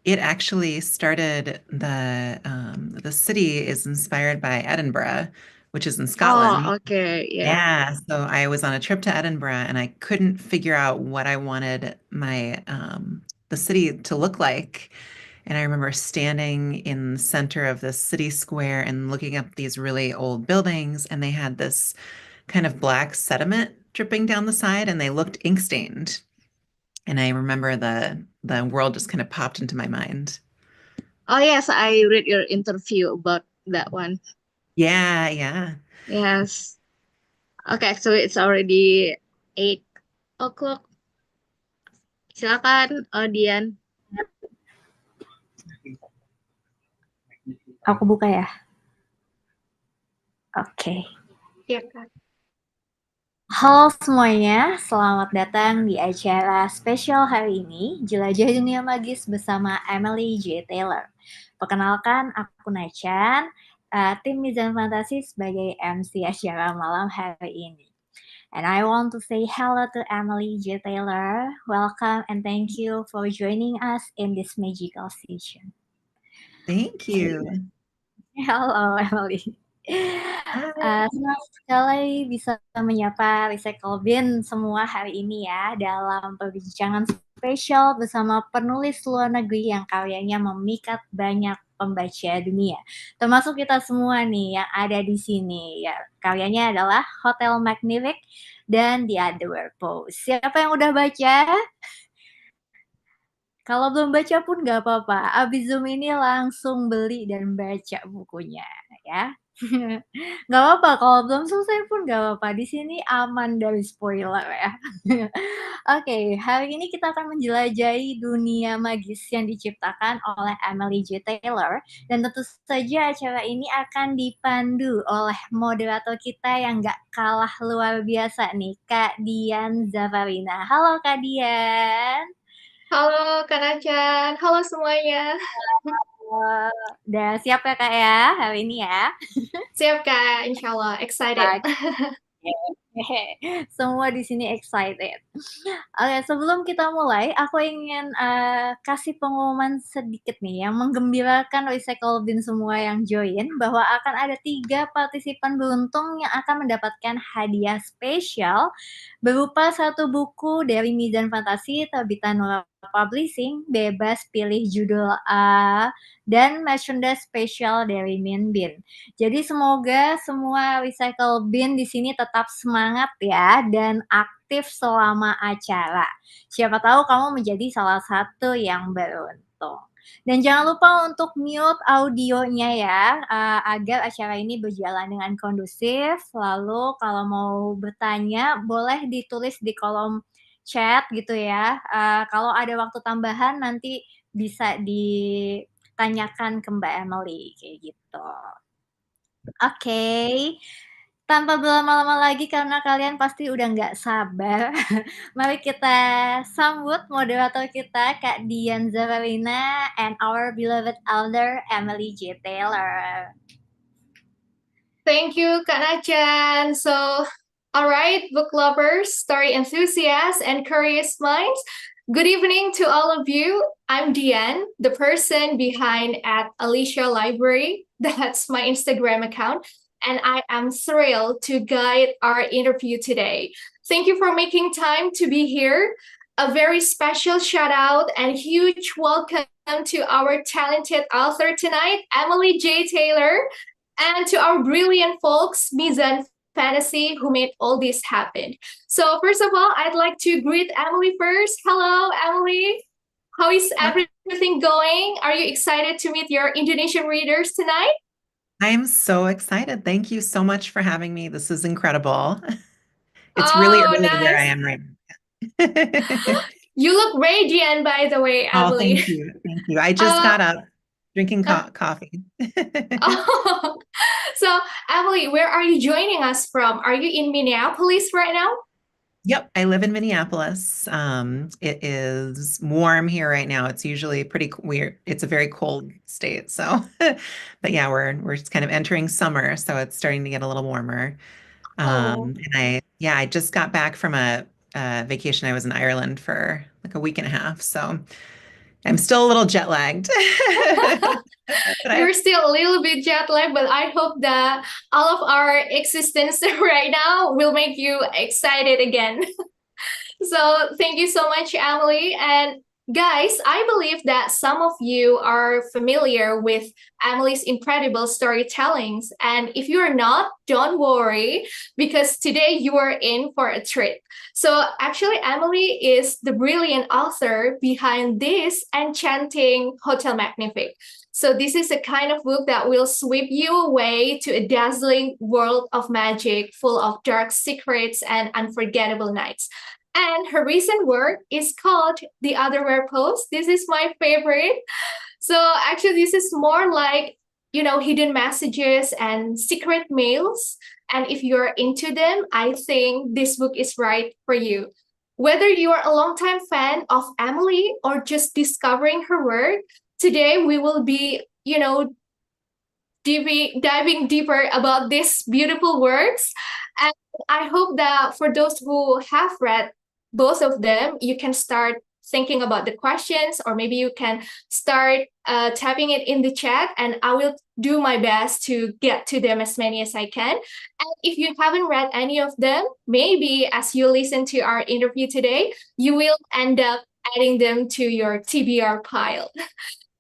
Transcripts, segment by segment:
It actually started the city is inspired by Edinburgh, which is in Scotland. Oh, okay, yeah. Yeah, so I was on a trip to Edinburgh and I couldn't figure out what I wanted my the city to look like. And I remember standing in the center of the city square and looking up these really old buildings, and they had this kind of black sediment dripping down the side, and they looked ink stained. And I remember the world just kind of popped into my mind. Oh, yes, I read your interview about that one. Yeah, yeah. Yes. Okay, so it's already 8 o'clock. Silakan, Dian. Aku buka ya. Oke. Iya, Kak. Halo semuanya, selamat datang di acara spesial hari ini, Jelajah Dunia Magis bersama Emily J. Taylor. Perkenalkan, aku Nachan, tim Mizan Fantasi sebagai MC acara malam hari ini. And I want to say hello to Emily J. Taylor. Welcome and thank you for joining us in this magical session. Thank you. Halo Emily. Hi. Senang sekali bisa menyapa Recycle Bin semua hari ini ya dalam perbincangan spesial bersama penulis luar negeri yang karyanya memikat banyak pembaca dunia. Termasuk kita semua nih yang ada di sini. Ya, karyanya adalah Hotel Magnific dan The Underwear Pose. Siapa yang udah baca? Kalau belum baca pun nggak apa-apa. Abis Zoom ini langsung beli dan baca bukunya ya. Nggak apa-apa, kalau belum selesai pun nggak apa-apa. Di sini aman dari spoiler ya. Oke, hari ini kita akan menjelajahi dunia magis yang diciptakan oleh Emily J. Taylor. Dan tentu saja acara ini akan dipandu oleh moderator kita yang nggak kalah luar biasa nih, Kak Dian Zafarina. Halo Kak Dian. Halo Kak Nacan, halo semuanya. Udah siap ya Kak ya hari ini ya? Siap Kak, insya Allah, excited. Semua di sini excited. Oke, sebelum kita mulai, aku ingin kasih pengumuman sedikit nih yang menggembirakan Recycle Bin semua yang join bahwa akan ada 3 partisipan beruntung yang akan mendapatkan hadiah spesial berupa 1 buku dari Mizan Fantasi terbitan Nora Publishing, bebas pilih judul dan merchandise spesial dari Min Bin. Jadi semoga semua Recycle Bin di sini tetap semangat ya dan aktif selama acara. Siapa tahu kamu menjadi salah satu yang beruntung. Dan jangan lupa untuk mute audionya ya, agar acara ini berjalan dengan kondusif. Lalu kalau mau bertanya, boleh ditulis di kolom chat gitu ya. Kalau ada waktu tambahan nanti bisa ditanyakan ke Mbak Emily kayak gitu. Oke, tanpa berlama-lama lagi karena kalian pasti udah nggak sabar, mari kita sambut moderator kita Kak Dian Zawarina and our beloved elder Emily J. Taylor. Thank you Kak Nacan. So, all right, book lovers, story enthusiasts, and curious minds, good evening to all of you. I'm Diane, the person behind at Alicia Library. That's my Instagram account. And I am thrilled to guide our interview today. Thank you for making time to be here. A very special shout out and huge welcome to our talented author tonight, Emily J. Taylor, and to our brilliant folks, Mizan Fantasy, who made all this happen. So, first of all, I'd like to greet Emily first. Hello, Emily. How is everything going? Are you excited to meet your Indonesian readers tonight? I'm so excited. Thank you so much for having me. This is incredible. It's really Oh, early where I nice. am right now. You look radiant, by the way, Oh, Emily. thank you. Thank you. I just Uh, got up drinking uh, coffee. oh. So, Emily, where are you joining us from? Are you in Minneapolis right now? Yep, I live in Minneapolis. It is warm here right now. It's usually pretty weird. It's a very cold state. So, but yeah, we're just kind of entering summer, so it's starting to get a little warmer. Oh, And I just got back from a vacation. I was in Ireland for like a week and a half. So I'm still a little jet lagged. But You're still a little bit jet lagged, but I hope that all of our existence right now will make you excited again. So thank you so much, Emily. And guys, I believe that some of you are familiar with Emily's incredible storytellings. And if you are not, don't worry, because today you are in for a treat. So actually, Emily is the brilliant author behind this enchanting Hotel Magnifique. So this is a kind of book that will sweep you away to a dazzling world of magic, full of dark secrets and unforgettable nights. And her recent work is called The Otherware Post. This is my favorite. So actually, this is more like, hidden messages and secret mails. And if you're into them, I think this book is right for you. Whether you're a longtime fan of Emily or just discovering her work, today we will be, diving deeper about these beautiful works. And I hope that for those who have read both of them, you can start thinking about the questions, or maybe you can start tapping it in the chat, and I will do my best to get to them as many as I can. And if you haven't read any of them, maybe as you listen to our interview today, you will end up adding them to your TBR pile.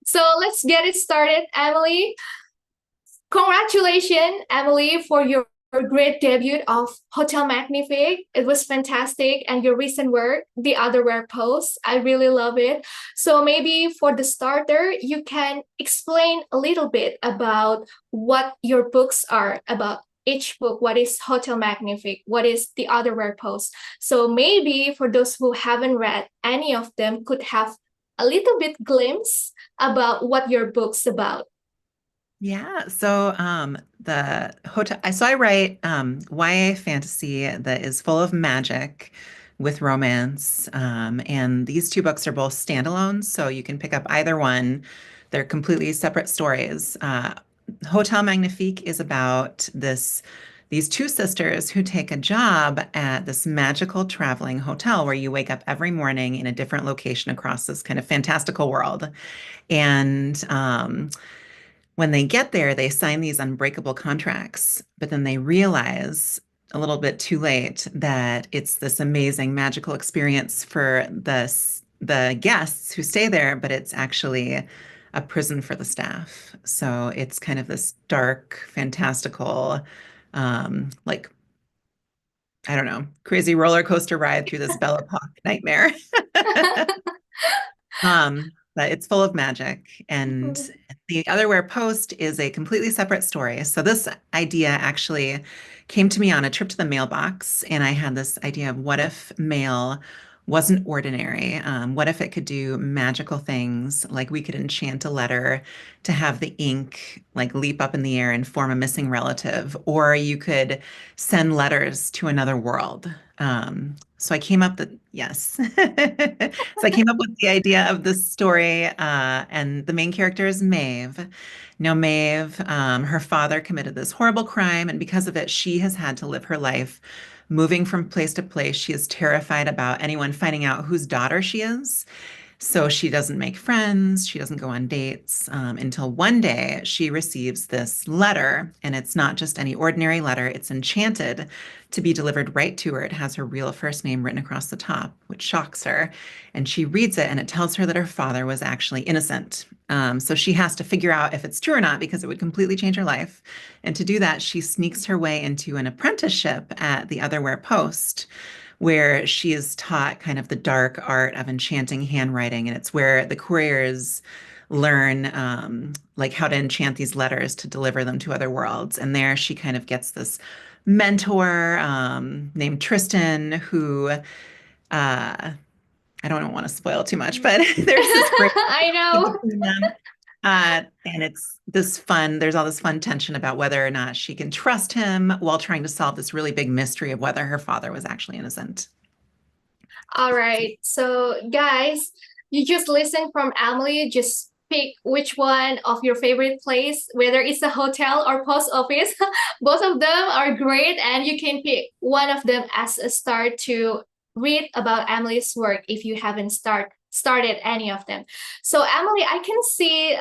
So let's get it started, Emily. Congratulations, Emily, for your great debut of Hotel Magnifique. It was fantastic. And your recent work, The Otherware Post, I really love it. So maybe for the starter, you can explain a little bit about what your books are about. Each book, what is Hotel Magnifique? What is The Otherware Post? So maybe for those who haven't read any of them, could have a little bit glimpse about what your book's about. Yeah, so the hotel so I write YA fantasy that is full of magic with romance. And these two books are both standalones, so you can pick up either one. They're completely separate stories. Hotel Magnifique is about these two sisters who take a job at this magical traveling hotel where you wake up every morning in a different location across this kind of fantastical world. And when they get there, they sign these unbreakable contracts, but then they realize a little bit too late that it's this amazing magical experience for the guests who stay there, but it's actually a prison for the staff. So it's kind of this dark, fantastical, like, I don't know, crazy roller coaster ride through this Belle Epoque nightmare. But it's full of magic. And The Otherware Post is a completely separate story. So this idea actually came to me on a trip to the mailbox, and I had this idea of what if mail wasn't ordinary? What if it could do magical things? Like we could enchant a letter to have the ink like leap up in the air and form a missing relative, or you could send letters to another world. So I came up with, yes. So I came up with the idea of this story, and the main character is Maeve. Now, Maeve, her father committed this horrible crime, and because of it, she has had to live her life moving from place to place. She is terrified about anyone finding out whose daughter she is. So she doesn't make friends, she doesn't go on dates, until one day she receives this letter. And it's not just any ordinary letter, it's enchanted to be delivered right to her. It has her real first name written across the top, which shocks her. And she reads it, and it tells her that her father was actually innocent. So she has to figure out if it's true or not, because it would completely change her life. And to do that, she sneaks her way into an apprenticeship at the Otherware Post, where she is taught kind of the dark art of enchanting handwriting. And it's where the couriers learn like how to enchant these letters to deliver them to other worlds. And there she kind of gets this mentor named Tristan, who I don't want to spoil too much, but there's this great I know. between them. And it's this fun, there's all this fun tension about whether or not she can trust him while trying to solve this really big mystery of whether her father was actually innocent. All right. So, guys, you just listen from Emily. Just pick which one of your favorite place, whether it's a hotel or post office. Both of them are great, and you can pick one of them as a start to read about Emily's work if you haven't started started any of them. So Emily, I can see,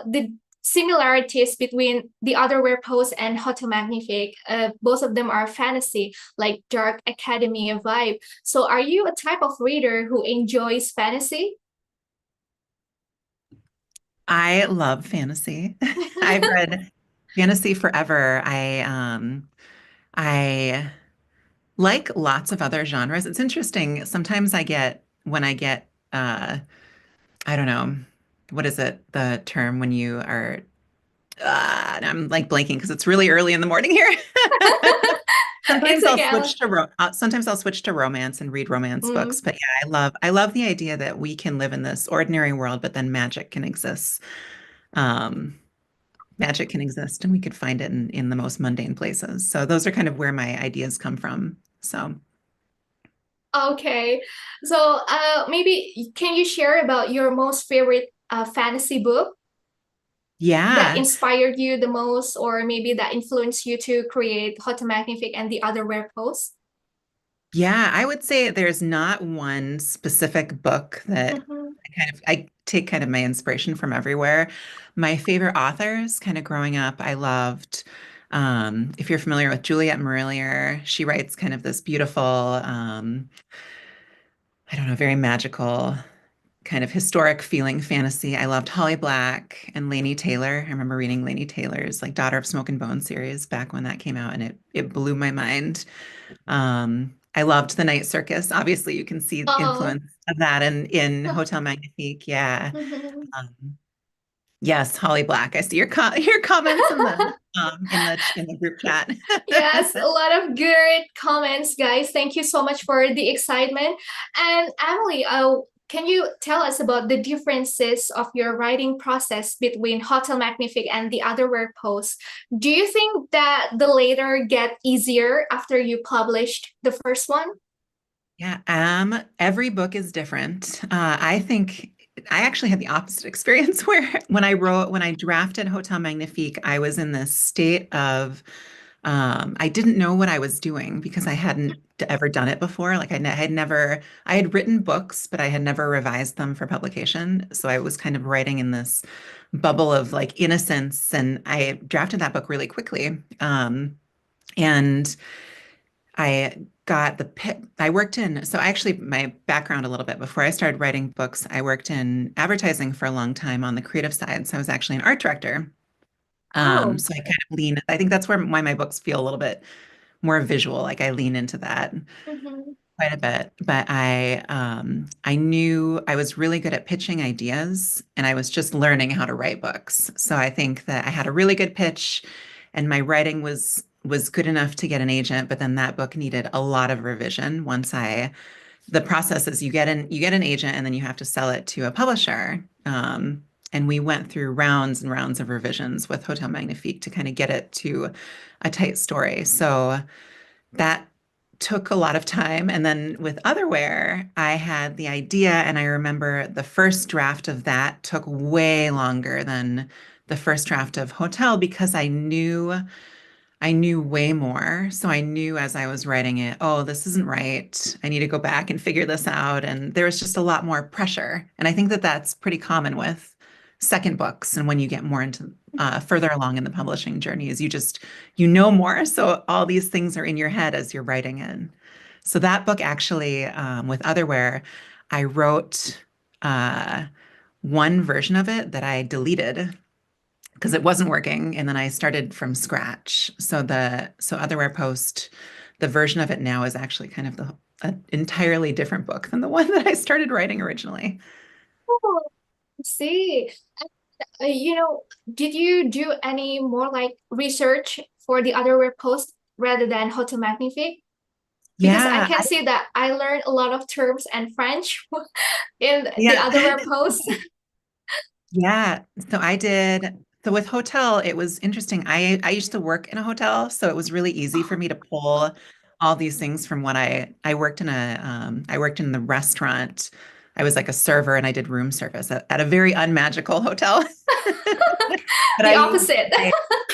the similarities between The Otherwhere Post and Hotel Magnifique. Both of them are fantasy, like dark academia vibe. So are you a type of reader who enjoys fantasy? I love fantasy. I've read fantasy forever. I like lots of other genres. It's interesting. Sometimes when I get I don't know, what is it, the term when you are I'm like blanking because it's really early in the morning here. It's okay. Sometimes I'll switch to romance and read romance Mm. books. But yeah, I love the idea that we can live in this ordinary world, but then Um, magic can exist and we could find it in the most mundane places. So those are kind of where my ideas come from. So Okay. So maybe can you share about your most favorite fantasy book that yeah. inspired you the most, or maybe that influenced you to create Hotel Magnifique and The Otherwhere Post? Yeah, I would say there's not one specific book that Mhm. I take kind of my inspiration from everywhere. My favorite authors, kind of growing up, I loved, if you're familiar with Juliet Marillier, she writes kind of this beautiful, I don't know, very magical, kind of historic feeling fantasy. I loved Holly Black and Laini Taylor. I remember reading Laini Taylor's like Daughter of Smoke and Bone series back when that came out, and it blew my mind. I loved The Night Circus. Obviously, you can see Oh. influence of that in Hotel Magnifique. Yeah. Mhm. Um, yes, Holly Black. I see your comments in the group chat. Yes, a lot of good comments, guys. Thank you so much for the excitement. And Emily, can you tell us about the differences of your writing process between Hotel Magnifique and The Otherwhere Post? Do you think that the later get easier after you published the first one? Yeah, every book is different. I think I actually had the opposite experience where when I drafted Hotel Magnifique, I was in this state of I didn't know what I was doing because I hadn't ever done it before. Like I had written books, but I had never revised them for publication. So I was kind of writing in this bubble of like innocence, and I drafted that book really quickly. And I got I worked in, so actually my background a little bit before I started writing books, I worked in advertising for a long time on the creative side. So I was actually an art director. Oh. So I think that's why my books feel a little bit more visual. Like I lean into that Mhm. quite a bit. But I knew I was really good at pitching ideas and I was just learning how to write books. So I think that I had a really good pitch and my writing was good enough to get an agent, but then that book needed a lot of revision the process is you get an agent and then you have to sell it to a publisher. And we went through rounds and rounds of revisions with Hotel Magnifique to kind of get it to a tight story. So that took a lot of time. And then with Otherware, I had the idea, and I remember the first draft of that took way longer than the first draft of Hotel because I knew way more. So I knew as I was writing it, oh, this isn't right. I need to go back and figure this out. And there was just a lot more pressure. And I think that that's pretty common with second books. And when you get more into further along in the publishing journey, is you know more. So all these things are in your head as you're writing it. So that book actually, with Otherware, I wrote one version of it that I deleted because it wasn't working, and then I started from scratch. So Otherwhere Post, the version of it now is actually kind of an entirely different book than the one that I started writing originally. Oh, I see. You know, did you do any more like research for The Otherwhere Post rather than Hotel Magnifique? Because I Yeah, can see that I learned a lot of terms and French in The yeah, Otherwhere Post. yeah. So with hotel, it was interesting. I used to work in a hotel, so it was really easy for me to pull all these things from what I worked in I worked in the restaurant. I was like a server and I did room service at a very unmagical hotel. But The opposite.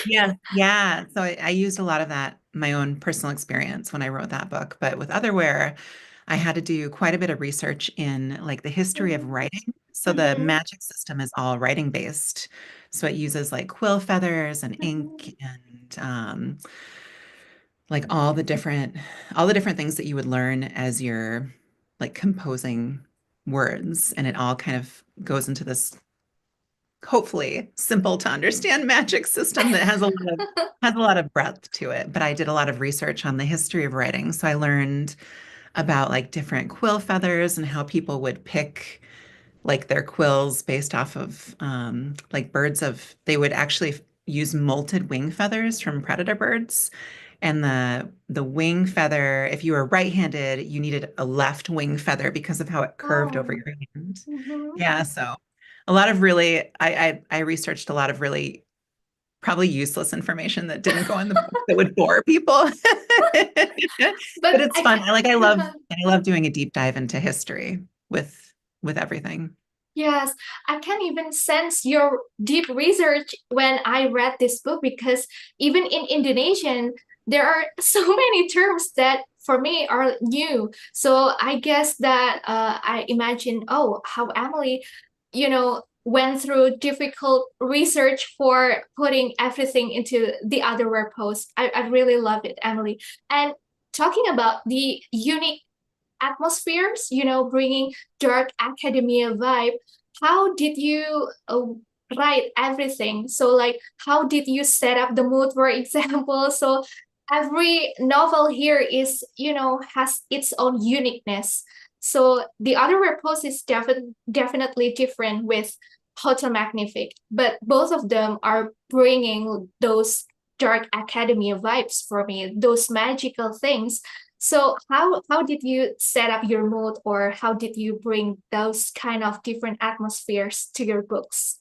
yeah, yeah. So I used a lot of that, my own personal experience when I wrote that book. But with Otherware, I had to do quite a bit of research in like the history of writing. So the Mhm. magic system is all writing based. So it uses like quill feathers and ink Mhm. and like all the different things that you would learn as you're like composing words. And it all kind of goes into this hopefully simple to understand magic system that has a lot of breadth to it. But I did a lot of research on the history of writing. So I learned about like different quill feathers and how people would pick like their quills based off of like they would actually use molted wing feathers from predator birds. And the wing feather, if you were right-handed, you needed a left wing feather because of how it curved over Oh. your hand. Mhm. Yeah, so a lot of really, I researched a lot of really probably useless information that didn't go in the book that would bore people. But But it's I fun. can I love doing a deep dive into history with everything. Yes, I can even sense your deep research when I read this book because even in Indonesian, there are so many terms that for me are new. So I guess that I imagine, oh, how Emily, went through difficult research for putting everything into the otherware post. I really love it, Emily. And talking about the unique atmospheres, bringing dark academia vibe. How did you write everything? So, like, how did you set up the mood, for example? So, every novel here has its own uniqueness. So, the other post is definitely different with Hotel Magnific, but both of them are bringing those dark academia vibes for me, those magical things. So how did you set up your mood, or how did you bring those kind of different atmospheres to your books?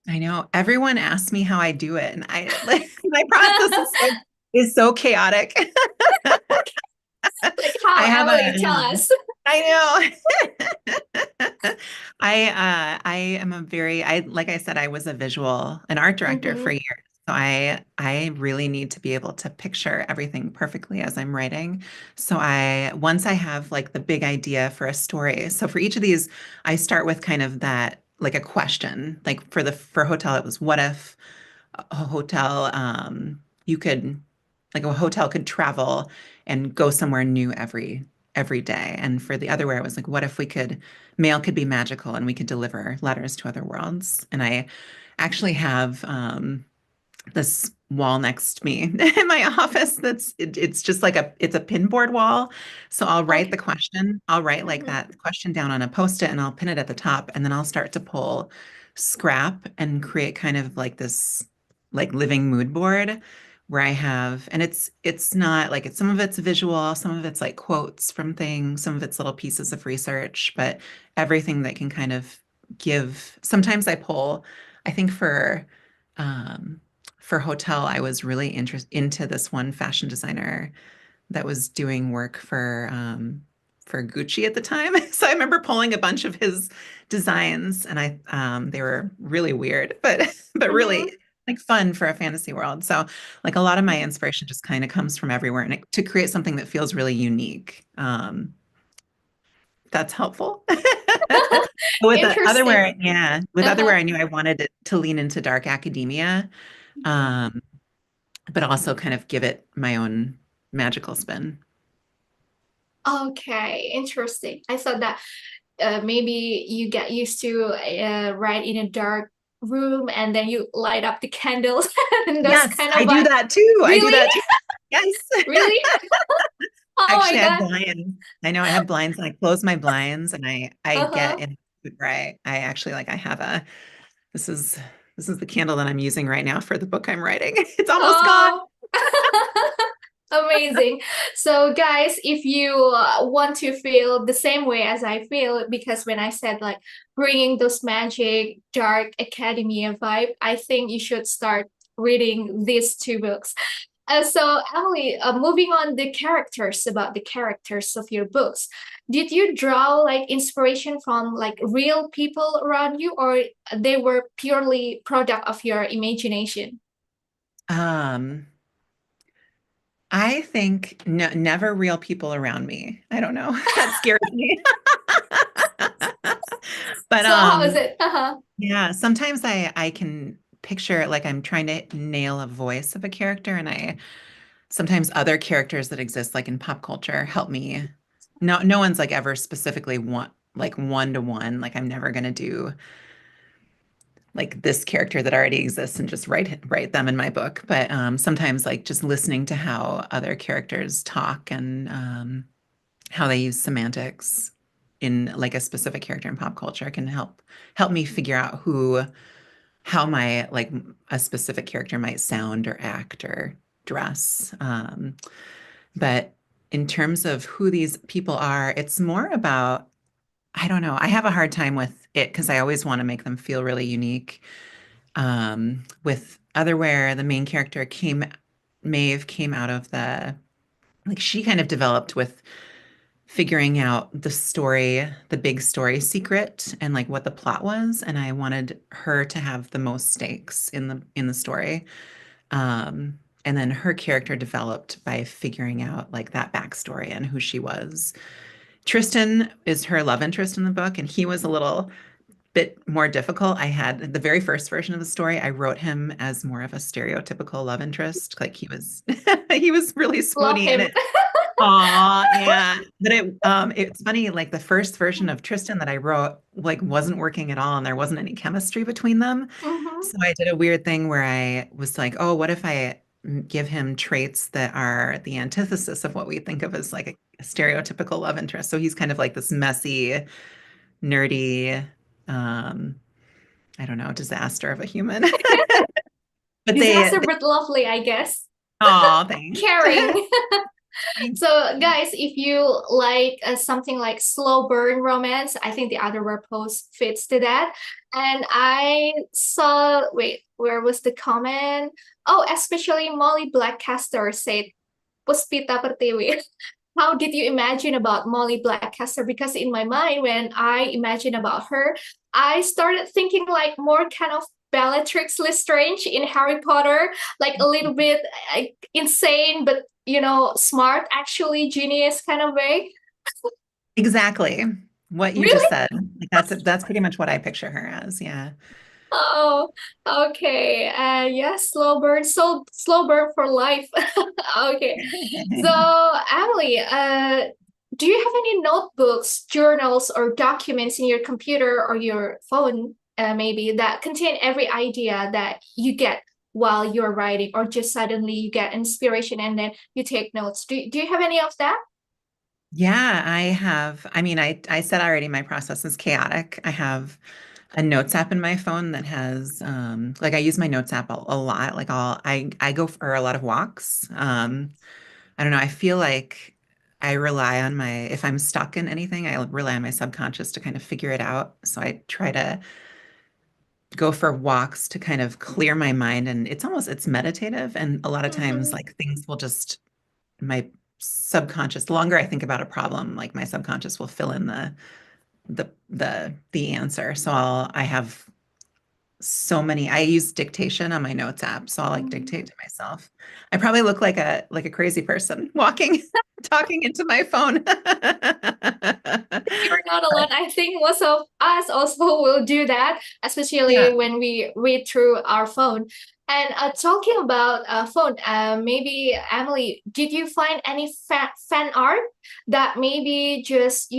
I know everyone asks me how I do it, and I like my process is so chaotic. Like how, I have Emily, tell us. I know. I am a very I like I said, I was an art director for Mm-hmm. years. So I really need to be able to picture everything perfectly as I'm writing. So I once I have like the big idea for a story. So for each of these, I start with kind of that like a question. Like for hotel, it was what if a hotel you could like a hotel could travel and go somewhere new every day. And for the other where it was like, what if mail could be magical and we could deliver letters to other worlds? And I actually have this wall next to me in my office it's just like it's a pinboard wall. So I'll write Okay. the question. I'll write like Mm-hmm. that question down on a post-it and I'll pin it at the top. And then I'll start to pull scrap and create kind of like this like living mood board where I have, and it's not like some of it's visual, some of it's like quotes from things, some of it's little pieces of research, but everything that can kind of give. Sometimes I pull, I think um for hotel, I was really into this one fashion designer that was doing work for Gucci at the time. So I remember pulling a bunch of his designs, and they were really weird, but but Mm-hmm. really like fun for a fantasy world. So like a lot of my inspiration just kind of comes from everywhere, and to create something that feels really unique. That's helpful. With the Interesting. otherware, yeah, with Uh-huh. otherware, I knew I wanted it to lean into dark academia. Um, but also kind of give it my own magical spin. Okay, interesting. I thought that maybe you get used to write in a dark room and then you light up the candles and those Yes, kind I of do vibe. that too. I do Really? that too. Yes. Really? Oh my Actually, I have God. blinds. I know I have blinds and I close my blinds and I get Uh-huh. in where I actually like I have a this is this is the candle that I'm using right now for the book I'm writing. It's almost gone. Oh. Amazing. So, guys, if you want to feel the same way as I feel, because when I said like bringing those magic, dark academia vibe, I think you should start reading these two books. So, Emily, moving on about the characters of your books, did you draw like inspiration from like real people around you, or they were purely product of your imagination? Um, I think no, never real people around me. I don't know. That scares me. But So how is it? yeah, sometimes I can picture like I'm trying to nail a voice of a character, and I sometimes other characters that exist like in pop culture help me. No one's like ever specifically one to one. Like I'm never gonna do like this character that already exists and just write them in my book. But sometimes like just listening to how other characters talk and how they use semantics in like a specific character in pop culture can help me figure out how my like a specific character might sound or act or dress. But in terms of who these people are, it's more about, I don't know. I have a hard time with it because I always want to make them feel really unique. With Otherwhere, the main character Maeve came out of like she kind of developed with figuring out the story, the big story secret and like what the plot was. And I wanted her to have the most stakes in the story. And then her character developed by figuring out like that backstory and who she was. Tristan is her love interest in the book, and he was a little bit more difficult. I had the very first version of the story, I wrote him as more of a stereotypical love interest. Like he was he was really Love swoony in him. it. Aw, yeah. But it's funny, like the first version of Tristan that I wrote like wasn't working at all and there wasn't any chemistry between them. Mhm. So I did a weird thing where I was like, oh, what if I give him traits that are the antithesis of what we think of as like a stereotypical love interest. So he's kind of like this messy, nerdy, um, I don't know, disaster of a human. But Disaster but lovely, I guess. oh, thanks. Caring. Thanks. So, guys, if you like something like slow burn romance, I think the Otherwhere post fits to that. And I saw, wait, where was the comment? Oh, especially Molly Blackcaster said, Puspita Pertiwi. How did you imagine about Molly Blackcaster? Because in my mind, when I imagine about her, I started thinking like more kind of Bellatrix Lestrange in Harry Potter, like a little bit insane, but smart, actually genius kind of way. Exactly what you just Really? said. Like that's pretty much what I picture her as. Yeah. Oh, okay. Yeah, slow burn, so slow burn for life. Okay. So, Emily, do you have any notebooks, journals, or documents in your computer or your phone, maybe that contain every idea that you get while you're writing, or just suddenly you get inspiration and then you take notes? Do you have any of that? Yeah, I have. I mean, I said already my process is chaotic. I have a notes app in my phone that has like I use my notes app a lot. Like I go for a lot of walks. I don't know, I feel like I rely on my if I'm stuck in anything, I rely on my subconscious to kind of figure it out. So I try to go for walks to kind of clear my mind, and it's meditative, and a lot of times Mhm. like things will just my subconscious, the longer I think about a problem, like my subconscious will fill in the answer. So I have so many. I use dictation on my notes app, so I'll like dictate Mhm. to myself. I probably look like a crazy person walking, talking into my phone. You're not alone. I think most of us also will do that, especially Yeah. when we read through our phone. And talking about phone, maybe Emily, did you find any fan art that maybe just,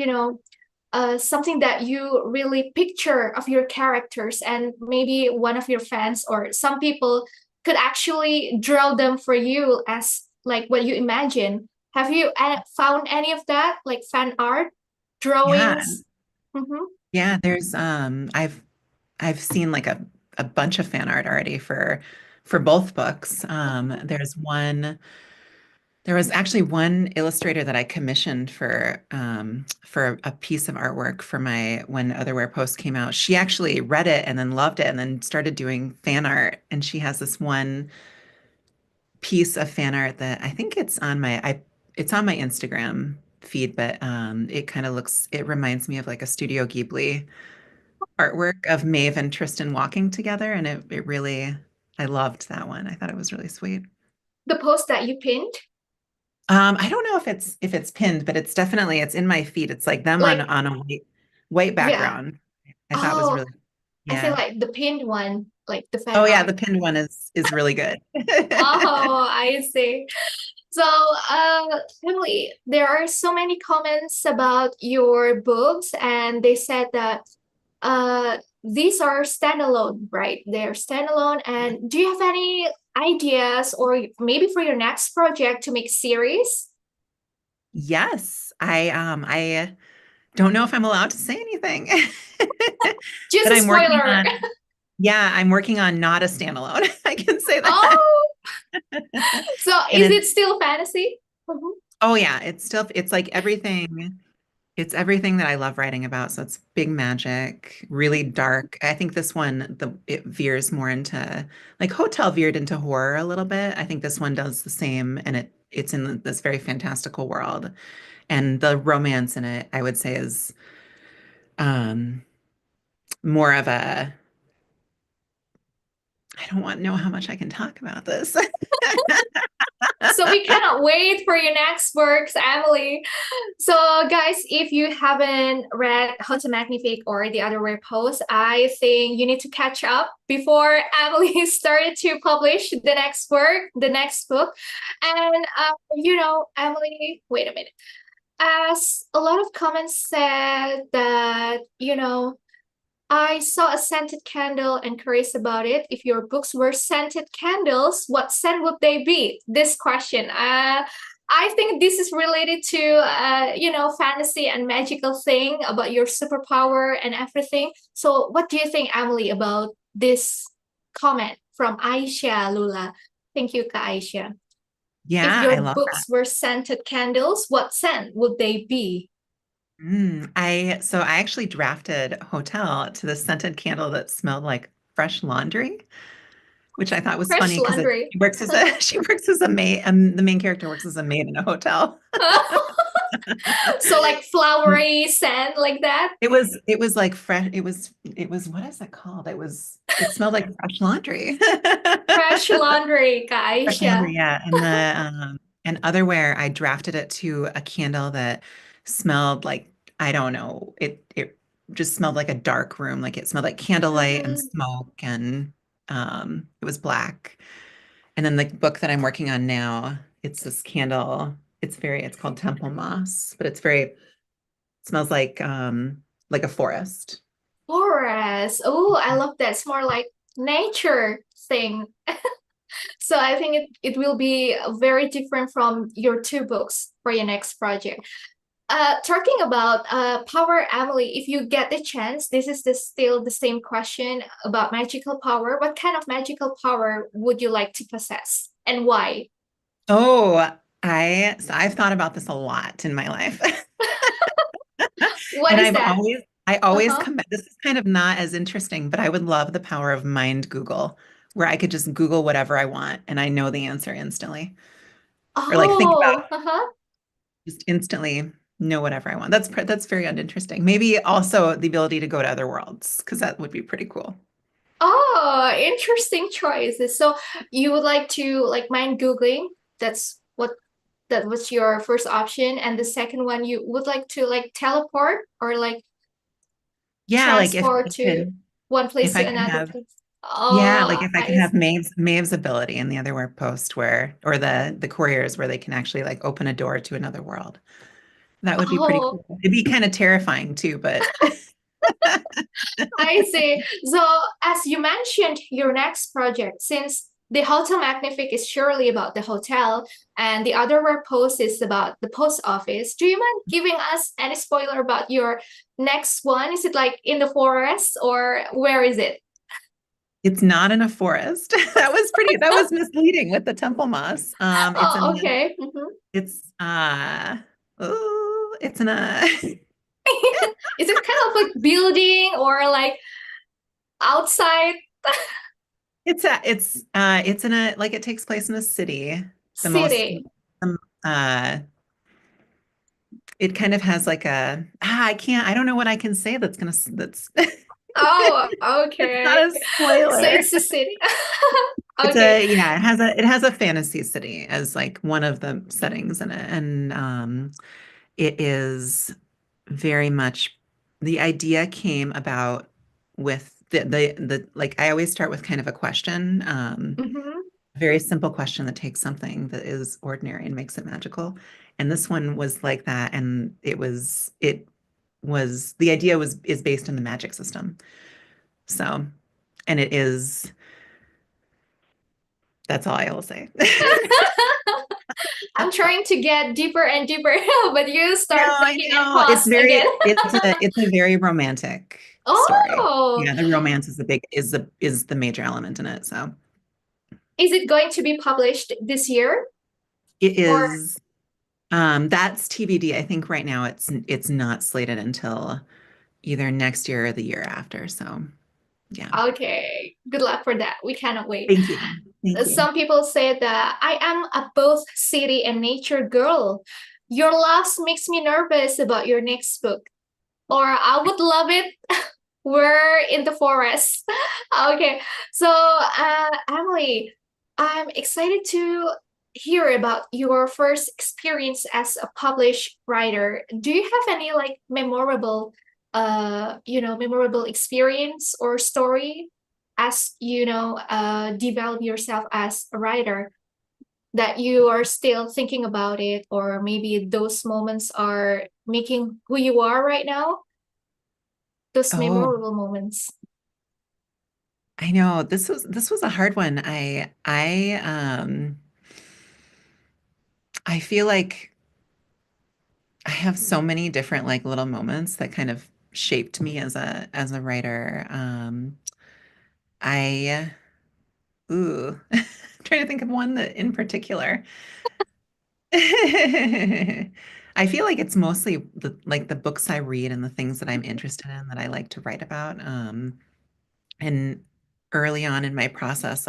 something that you really picture of your characters, and maybe one of your fans or some people could actually draw them for you as like what you imagine? Have you found any of that, like fan art? Yeah. Drawings. Mm-hmm. Yeah, there's I've seen like a bunch of fan art already for both books. There was actually one illustrator that I commissioned for a piece of artwork for my when Otherwhere Post came out. She actually read it and then loved it and then started doing fan art. And she has this one piece of fan art that I think it's on my Instagram feed, but it reminds me of like a Studio Ghibli artwork of Maeve and Tristan walking together, and it really I loved that one. I thought it was really sweet. The post that you pinned. I don't know if it's pinned, but it's in my feed. It's like them Like, on a white yeah. background. I thought was Oh, really, I feel yeah. like the pinned one, like the fan Oh yeah, art. the pinned one is really good. Oh, I see. So, Emily, there are so many comments about your books, and they said that these are standalone, right? They're standalone. And do you have any ideas, or maybe for your next project to make series? Yes, I don't know if I'm allowed to say anything, Just but a I'm working spoiler. on, yeah, I'm working on not a standalone. I can say that. Oh, so And is it's, it still fantasy? Mhm. oh yeah, it's like everything. It's everything that I love writing about. So it's big magic, really dark. I think this one, it veers more into like Hotel veered into horror a little bit. I think this one does the same, and it's in this very fantastical world. And the romance in it, I would say, is um more of a, I don't want to know how much I can talk about this. So we cannot wait for your next works, Emily. So, guys, if you haven't read Hotel Magnifique or the other rare post, I think you need to catch up before Emily started to publish the next work, the next book. And, Emily, wait a minute. As a lot of comments said that, I saw a scented candle and curious about it. If your books were scented candles, what scent would they be? This question. I think this is related to, fantasy and magical thing about your superpower and everything. So, what do you think, Emily, about this comment from Aisha Lula? Thank you, Ka Aisha. If Yeah, I your love books were scented candles, what scent would they be? so I actually drafted Hotel to the scented candle that smelled like fresh laundry, which I thought was Fresh funny because laundry. she works as a she works as a maid, the main character works as a maid in a hotel. So like flowery scent like that. It was like fresh. It was what is it called? It smelled like fresh laundry. Fresh laundry, Kak Fresh Aisyah. laundry, yeah. And otherwhere, I drafted it to a candle that smelled like, I don't know, it just smelled like a dark room. Like it smelled like candlelight and Mhm. smoke, and it was black. And then the book that I'm working on now, it's this candle. It's called Temple Moss, but it smells like a forest. Forest. Oh, I love that. It's more like nature thing. So I think it will be very different from your two books for your next project. Talking about power, Emily, if you get the chance, this is still the same question about magical power. What kind of magical power would you like to possess and why? Oh, I've thought about this a lot in my life. What And is that? I always Uh-huh. come back. This is kind of not as interesting, but I would love the power of mind Google, where I could just Google whatever I want and I know the answer instantly. Or like think about Oh, uh-huh. just instantly know whatever I want. That's very uninteresting. Maybe also the ability to go to other worlds, because that would be pretty cool. Oh, interesting choices. So you would like to like mind Googling? That's what that was your first option. And the second one, you would like to like teleport or like Yeah, like transport to one if place I to could another have place. yeah, like Oh, if I could I have see. Maeve's ability in the otherwhere post where or the couriers where they can actually like open a door to another world. That would be pretty Oh, cool. It'd be kind of terrifying too, but I see. So, as you mentioned, your next project, since the Hotel Magnifique is surely about the hotel, and the other web post is about the post office, do you mind giving us any spoiler about your next one? Is it like in the forest or where is it? it's not in a forest. That was misleading with the temple moss. Oh, okay. Mhm. It's oh, it's in a Is it kind of like building or like outside it's in a like it takes place in a city. The most city? uh it kind of has like I don't know what I can say that's gonna that's Oh, it's not okay. a So spoiler. it's a city. Okay. It has a fantasy city as like one of the settings in it. And it is very much the idea came about with the like I always start with kind of a question, Mm-hmm. a very simple question that takes something that is ordinary and makes it magical. And this one was like that, and it was the idea was is based in the magic system. So, and it is that's all I will say. I'm trying to get deeper and deeper, but you No, start I thinking and know. pause again. It's a very romantic story. Oh, Yeah, the romance is is the major element in it. So is it going to be published this year? it Or is that's TBD. I think right now it's not slated until either next year or the year after. So yeah. okay, good luck for that. We cannot wait. Thank you. Thank you. Some people say that I am a both city and nature girl. Your loss makes me nervous about your next book. Or I would love it. We're in the forest. Okay, so Emily, I'm excited to hear about your first experience as a published writer. Do you have any like memorable, memorable experience or story as develop yourself as a writer that you are still thinking about it, or maybe those moments are making who you are right now? Those Oh, memorable moments. I know this was a hard one. I feel like I have so many different like little moments that kind of shaped me as a writer. I ooh, I'm trying to think of one that in particular. I feel like it's mostly the books I read and the things that I'm interested in that I like to write about. And early on in my process,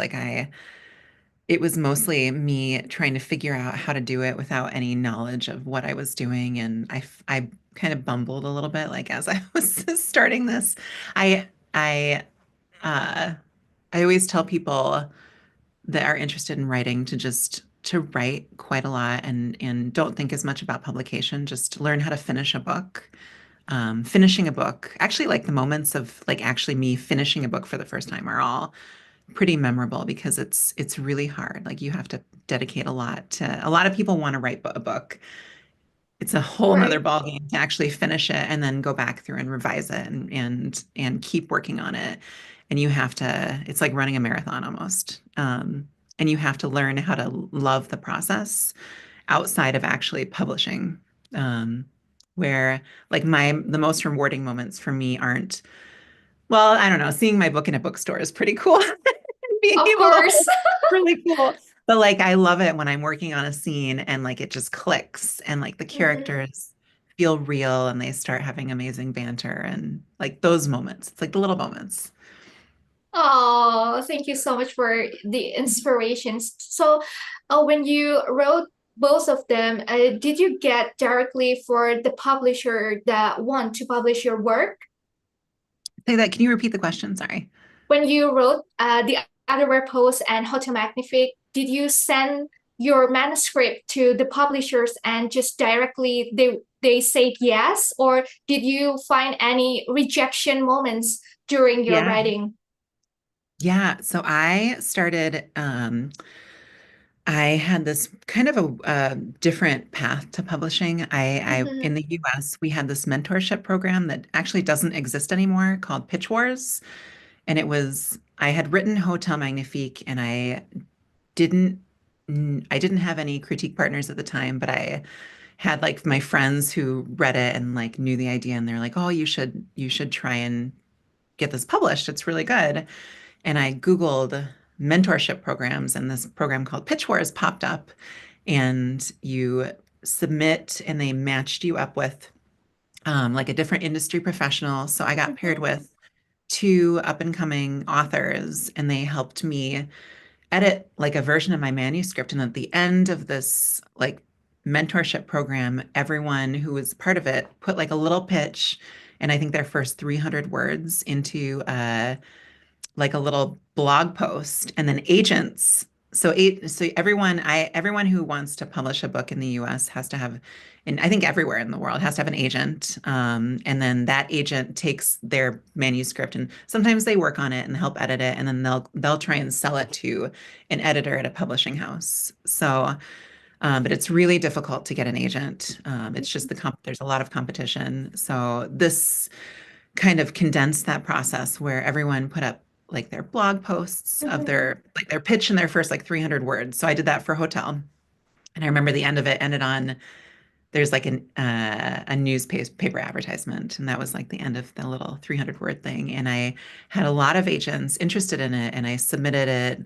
it was mostly me trying to figure out how to do it without any knowledge of what I was doing. And I kind of bumbled a little bit, like as I was starting this. I, I, uh, I always tell people that are interested in writing to write quite a lot and don't think as much about publication. Just learn how to finish a book. Finishing a book, actually, like the moments of like actually me finishing a book for the first time are all pretty memorable because it's really hard. Like you have to dedicate a lot to. A lot of people want to write a book. It's a whole nother Right. ballgame to actually finish it and then go back through and revise it and keep working on it. And you have to, it's like running a marathon almost. And you have to learn how to love the process outside of actually publishing. Um, where like the most rewarding moments for me aren't, well, I don't know, seeing my book in a bookstore is pretty cool. Being Of able to course. hold really cool. But like I love it when I'm working on a scene and like it just clicks and like the Mhm. characters feel real and they start having amazing banter and like those moments. It's like the little moments. Oh, thank you so much for the inspirations. So, when you wrote both of them, did you get directly for the publisher that want to publish your work? Say that. Can you repeat the question? Sorry. When you wrote the Otherware Post and Hotel Magnifique, did you send your manuscript to the publishers and just directly they said yes, or did you find any rejection moments during your Yeah. writing? Yeah. So I had this kind of a different path to publishing. In Mhm. the US, we had this mentorship program that actually doesn't exist anymore called Pitch Wars. And I had written Hotel Magnifique and didn't, I didn't have any critique partners at the time, but I had like my friends who read it and like knew the idea and they're like, oh, you should try and get this published. It's really good. And I Googled mentorship programs, and this program called Pitch Wars popped up, and you submit, and they matched you up with like a different industry professional. So I got paired Mhm. with two up and coming authors, and they helped me edit like a version of my manuscript. And at the end of this like mentorship program, everyone who was part of it put like a little pitch and I think their first 300 words into like a little blog post, and then agents. So everyone who wants to publish a book in the US has to have, and I think everywhere in the world has to have an agent. And then that agent takes their manuscript and sometimes they work on it and help edit it, and then they'll try and sell it to an editor at a publishing house. So but it's really difficult to get an agent. It's just there's a lot of competition. So this kind of condensed that process where everyone put up like their blog posts of their pitch in their first like 300 words. So I did that for Hotel. And I remember the end of it ended on there's like a newspaper advertisement, and that was like the end of the little 300 word thing. And I had a lot of agents interested in it, and I submitted it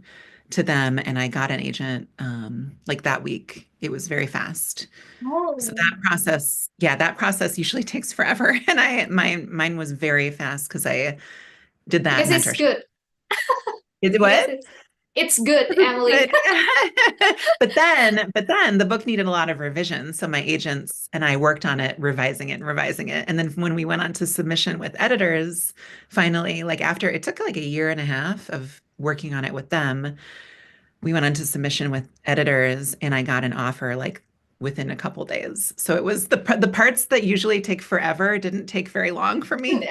to them, and I got an agent like that week. It was very fast. So Oh, that process usually takes forever. And mine was very fast because I did that because it's mentorship. good. Is it Because what? it's good, Emily. Good. But then the book needed a lot of revision. So my agents and I worked on it, revising it and revising it. And then when we went on to submission with editors, finally, like after it took like a year and a half of working on it with them, we went on to submission with editors and I got an offer like within a couple days. So it was the parts that usually take forever didn't take very long for me.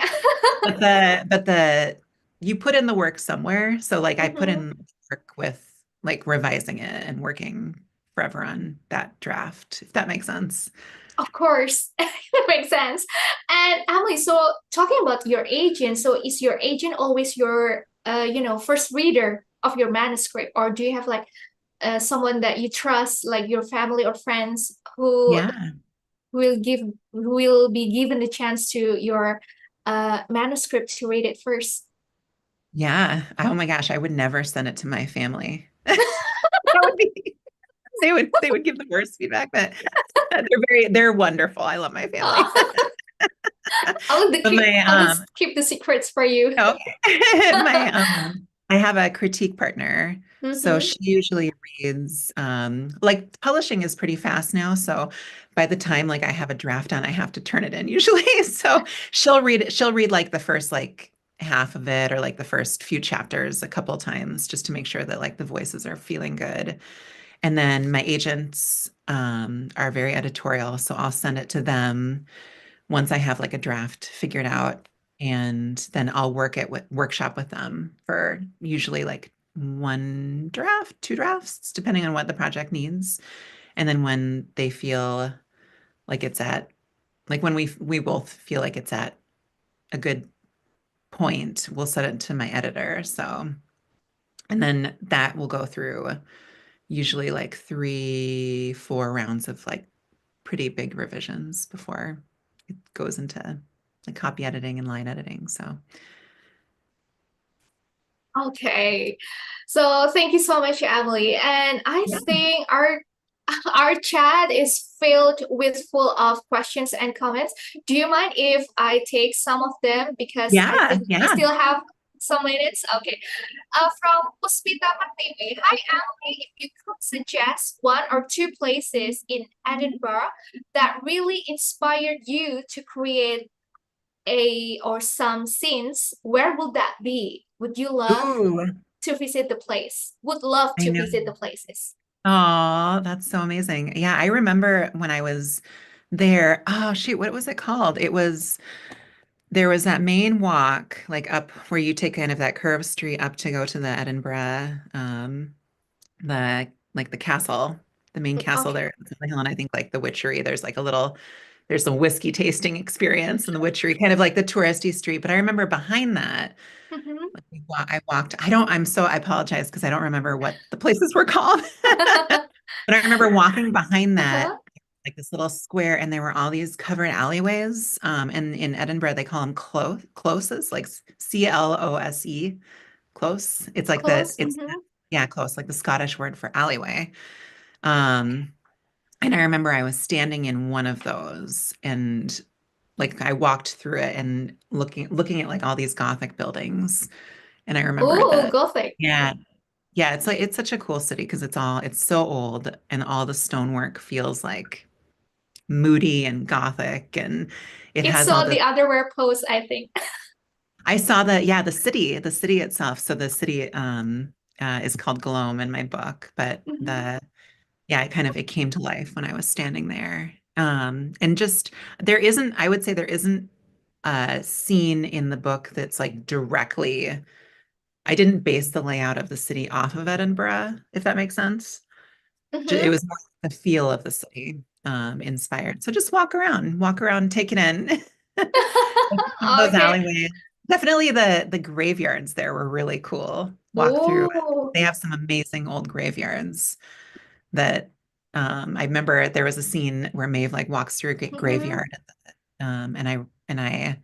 But the you put in the work somewhere. So like I put Mhm. in work with like revising it and working forever on that draft, if that makes sense. Of course, that makes sense. And Emily, so talking about your agent, so is your agent always your first reader of your manuscript, or do you have like someone that you trust, like your family or friends, who Yeah. who will be given the chance to your manuscript to read it first? Yeah. Oh my gosh, I would never send it to my family. That would be they would give the worst feedback, but they're wonderful. I love my family. Oh, But my I'll just keep the secrets for you. okay. My I have a critique partner. So Mhm. she usually reads like publishing is pretty fast now. So by the time like I have a draft on, I have to turn it in usually. So she'll read like the first like half of it or like the first few chapters a couple of times just to make sure that like the voices are feeling good. And then my agents are very editorial, so I'll send it to them once I have like a draft figured out, and then I'll workshop with them for usually like one draft, two drafts, depending on what the project needs. And then when they feel like it's at like when we both feel like it's at a good point, we'll send it to my editor. So, and then that will go through usually like 3, 4 rounds of like pretty big revisions before it goes into like copy editing and line editing. So Okay. So thank you so much, Emily. And I yeah, think our chat is filled with full of questions and comments. Do you mind if I take some of them because I yeah, think we yeah. still have some minutes? Okay. From Puspita Martiwi. Hi, Emily. If you could suggest one or two places in Edinburgh that really inspired you to create a or some scenes, where would that be? Would you love Ooh, to visit the place? Would love I to know. visit the places. Oh, that's so amazing. Yeah, I remember when I was there. Oh, shoot, what was it called? There was that main walk, like up where you take kind of that curved street up to go to the Edinburgh, the castle, the main castle Okay. there on the hill, and I think like the Witchery. There's some whiskey tasting experience in the Witchery, kind of like the touristy street. But I remember behind that, Mhm. like I walked. I apologize because I don't remember what the places were called. But I remember walking behind that, Uh-huh. like this little square, and there were all these covered alleyways. And in Edinburgh, they call them closes, like Close, close. Close. Mhm. Yeah, close, like the Scottish word for alleyway. Um, and I remember I was standing in one of those, and like I walked through it and looking at like all these Gothic buildings. And I remember Oh, that, Gothic. yeah, yeah, it's like it's such a cool city because it's so old and all the stonework feels like moody and Gothic, and it It's has all so the the underwear pose, I think. I saw the city itself. So the city is called Gloam in my book, but Mhm. it came to life when I was standing there. And just I would say there isn't a scene in the book that's like directly, I didn't base the layout of the city off of Edinburgh, if that makes sense. It Mhm. was more the feel of the city inspired. So just walk around, take it in. Those Okay. alleyways. Definitely the graveyards there were really cool. Walk through. Oh. They have some amazing old graveyards that I remember there was a scene where Maeve like walks through a Mhm. graveyard and I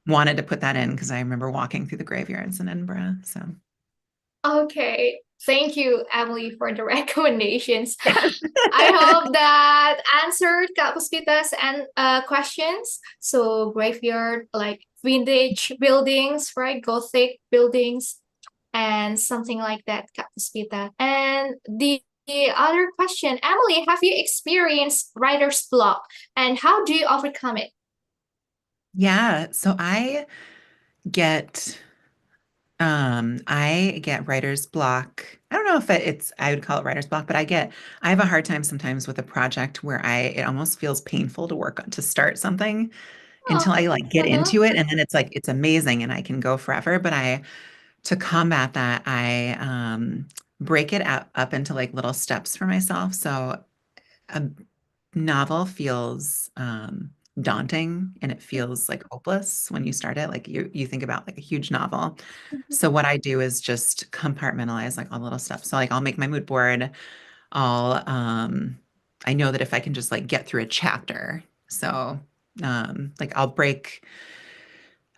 wanted to put that in because I remember walking through the graveyards in Edinburgh. So Okay. Thank you, Emily, for the recommendations. yeah. I hope that answered Kak Puspita's and questions. So graveyard, like vintage buildings, right? Gothic buildings and something like that, Kak Puspita. And the other question, Emily, have you experienced writer's block and how do you overcome it? Yeah, so get I get writer's block. I don't know if I would call it writer's block, but I have a hard time sometimes with a project where it almost feels painful to to start something Oh, until I like get uh-huh. into it, and then it's like it's amazing and I can go forever. But to combat that, I break it up into like little steps for myself. So a novel feels daunting and it feels like hopeless when you start it. Like you think about like a huge novel. So what I do is just compartmentalize like all the little stuff. So like I'll make my mood board. I'll I know that if I can just like get through a chapter. So like I'll break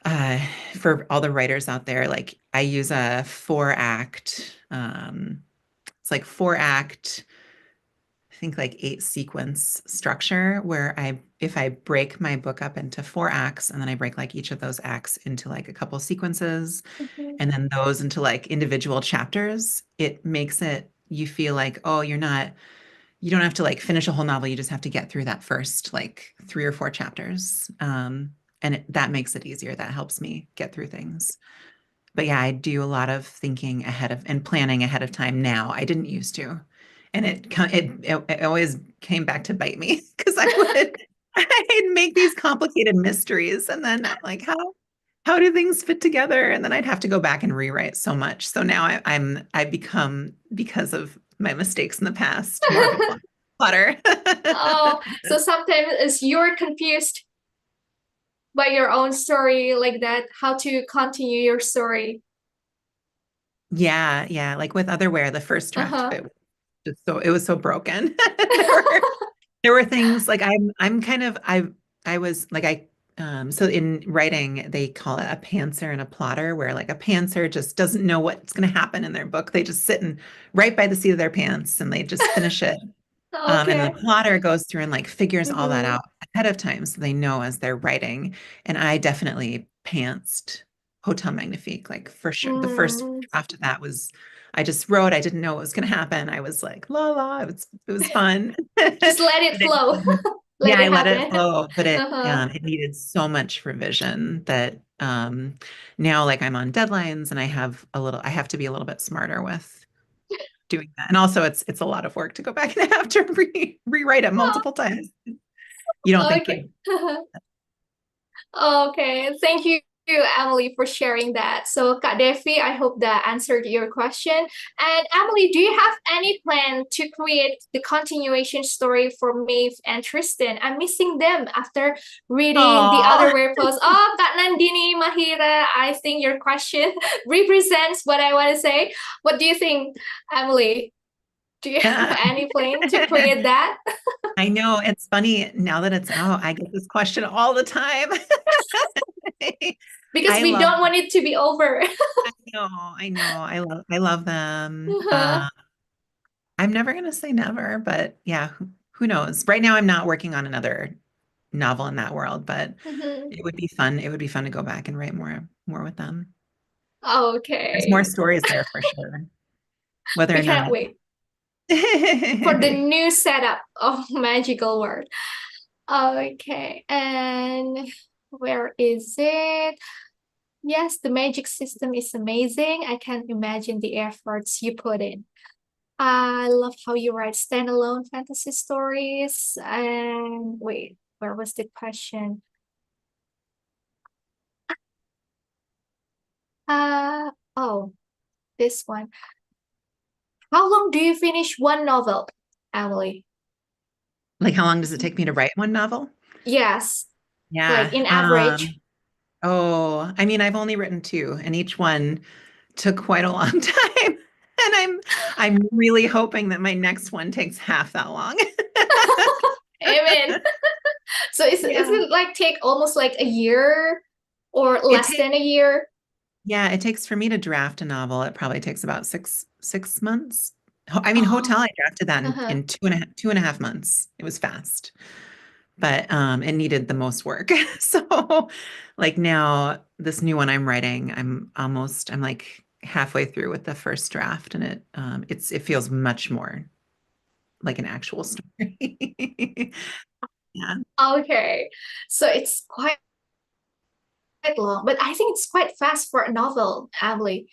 uh for all the writers out there, like I use a four act it's like four act, I think like eight sequence structure where if I break my book up into four acts and then I break like each of those acts into like a couple sequences Mhm. and then those into like individual chapters, it makes you feel like, oh, you don't have to like finish a whole novel. You just have to get through that first like three or four chapters. And that makes it easier. That helps me get through things. But yeah, I do a lot of thinking ahead of and planning ahead of time now. I didn't used to. And it always came back to bite me because I'd make these complicated mysteries and then like how do things fit together? And then I'd have to go back and rewrite so much. So now I become, because of my mistakes in the past, more of a plotter. Oh, so sometimes it's you're confused by your own story like that, how to continue your story. Yeah, yeah. Like with Otherware, the first draft of Uh-huh. it was it was so broken. There were there were things like I'm kind of I was like I so in writing they call it a pantser and a plotter, where like a pantser just doesn't know what's going to happen in their book. They just sit and right by the seat of their pants and they just finish it. And the Okay. plotter goes through and like figures all that Mm-hmm. out ahead of time so they know as they're writing. And I definitely pantsed Hotel Magnifique, like for sure. The first Mm. draft of that was I just wrote, I didn't know what was gonna happen. I was like, la la, it was fun. Just let it But flow. Let yeah, I it let it happen. flow, but Uh-huh. it needed so much revision that now like I'm on deadlines and I have to be a little bit smarter with doing that. And also it's a lot of work to go back and have to rewrite it multiple times. You don't think Okay. Okay, thank you, Emily, for sharing that. So, Kak Devi, I hope that answered your question. And Emily, do you have any plan to create the continuation story for Maeve and Tristan? I'm missing them after reading the Oh, other way post. Oh, Kak Nandini Mahira, I think your question represents what I want to say. What do you think, Emily? Do you have yeah. any plan to create that? I know it's funny now that it's out. I get this question all the time. Because I we love, don't want it to be over. I know. I love them. Uh-huh. I'm never gonna say never, but yeah, who knows? Right now, I'm not working on another novel in that world, but Mhm. it would be fun. It would be fun to go back and write more with them. There's more Okay. stories there for sure, whether We or not can't wait for the new setup of Magical World. Okay. And where is it? Yes, the magic system is amazing. I can't imagine the efforts you put in. I love how you write standalone fantasy stories. And wait, where was the question? Oh, this one. How long do you finish one novel, Emily? Like, how long does it take me to write one novel? Yes, like Yeah. in average. Oh, I mean, I've only written two, and each one took quite a long time. And I'm really hoping that my next one takes half that long. Amen. So is Yeah. it like take almost like a year or It less takes than a year? Yeah, it takes for me to draft a novel, it probably takes about six months. I mean, Hotel, Oh, I drafted that uh-huh. in 2.5 months. It was fast, but it needed the most work. So like now this new one I'm writing, I'm like halfway through with the first draft, and it feels much more like an actual story. Yeah. Okay. So it's quite long, but I think it's quite fast for a novel, Emily.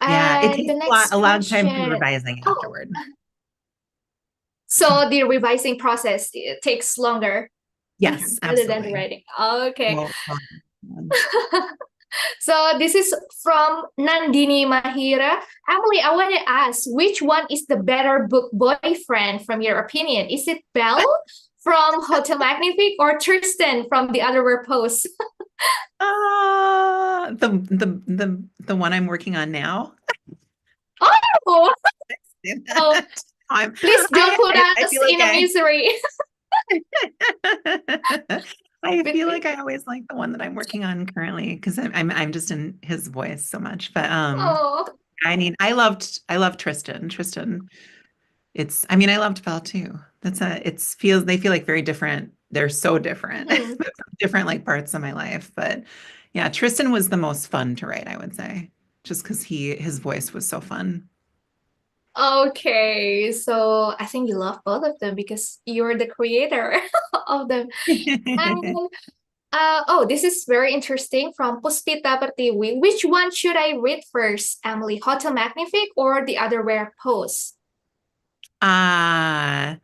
Yeah, it And takes the a lot, next a lot of time for question. revising Oh, afterward. so the revising process it takes longer Yes, rather than the absolutely. writing. Okay. Well, So this is from Nandini Mahira. Emily, I want to ask, which one is the better book boyfriend from your opinion? Is it Belle from Hotel Magnifique or Tristan from The Otherwhere Post? the one I'm working on now. Oh, Say oh, that. I'm please don't put I us feel like in a misery. I But feel like I always like the one that I'm working on currently because I'm just in his voice so much. But oh, I mean I love Tristan. Tristan. I mean I loved Belle too. They feel like very different. They're so different. mhm. Different like parts of my life. But yeah, Tristan was the most fun to write, I would say. Just because his voice was so fun. Okay, so I think you love both of them because you're the creator of them. And oh, this is very interesting from Puspita Pertiwi. Which one should I read first, Emily? Hotel Magnifique or The Otherwhere Post? Uh,